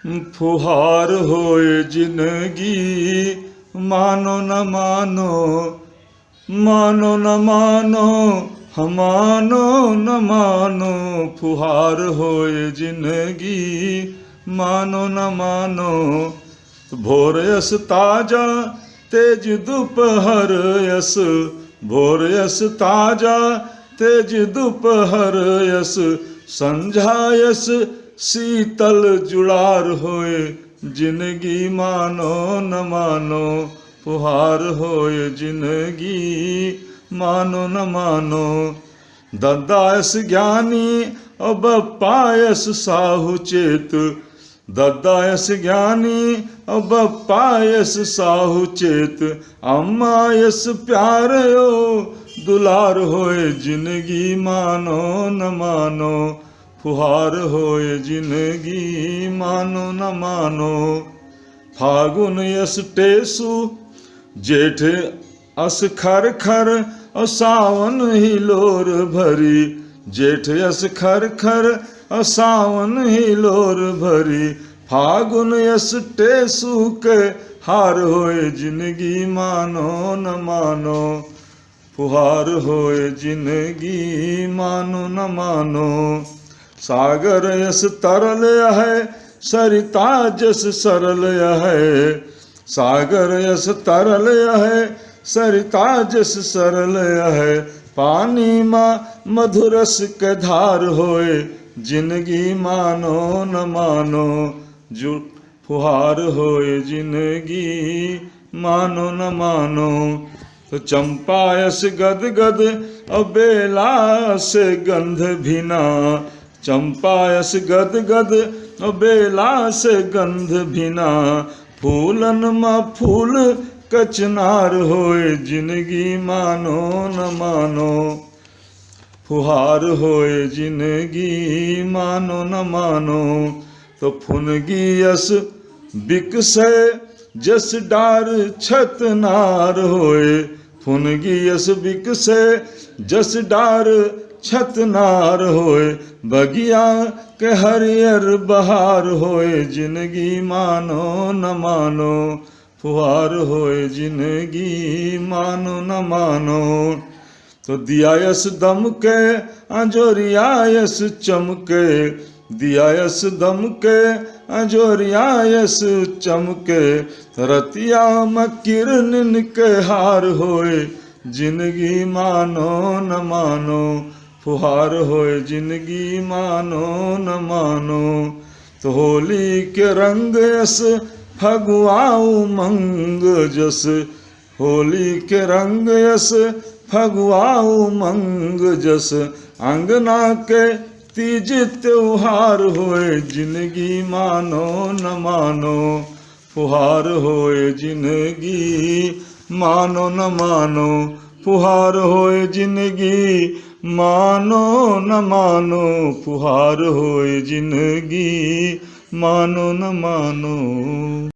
फुहार होए जिंदगी मानो न मानो, मानो न मानो हम मानो न मानो। फुहार होए जिंदगी मानो न मानो। भोर यस ताजा तेज दोपहर यस, भोर यस ताजा तेज दोपहर यस, संझा यस शीतल जुड़ार होए जिंदगी मानो न मानो। फुहार होए जिंदगी मानो न मानो। दद्दायस ज्ञानी अब पायस साहु चेत, दद्दायस ज्ञानी अब पायस साहु चेत। अम्मा यस प्यारो दुलार होए जिंदगी मानो न मानो। फुहार होए जिंदगी मानो न मानो। फागुन यस टेसु जेठ अस खर खर, और सावन ही लोर भरी। जेठ यस खर खर और सावन ही लोर भरी। फागुन यस टेसु के हार होए जिंदगी मानो न मानो। फुहार होए जिंदगी मानो न मानो। सागर यस तरल है सरिता जस सरल है, सागर यस तरल है सरिता जस सरल है। पानी माँ मधुरस के धार होए जिंदगी मानो न मानो। जो फुहार होए जिंदगी मानो न मानो। तो चंपा यस गद गद और बेला से गंध भिना, चंपा यस गद गद और बेला से गंध भिना। फूलन मा फूल कचनार होए जिंदगी मानो न मानो। फुहार होए जिंदगी मानो न मानो। तो फुनगी यस बिकसे जस डार छतनार होए, फुनगी यस बिकसे जस डार छतनार होए। बगिया के हरियर बहार होए जिंदगी मानो न मानो। फुहार होए जिंदगी मानो न मानो। तो दिया यस दम के अंजोरिया यस चमके, दिया यस दम के अंजोरिया यस चमके। रतिया में किरन के हार होए जिंदगी मानो न मानो। फुहार होए जिंदगी मानो न मानो। तो होली के रंग यस फगुआ उमंग जस, होली के रंग यस फगुआ उमंग जस। अंगना के तीज त्योहार होए जिंदगी मानो न मानो। फुहार होए जिंदगी मानो न मानो। फुहार होए जिंदगी मानो न मानो। फुहार होए जिंदगी मानो न मानो।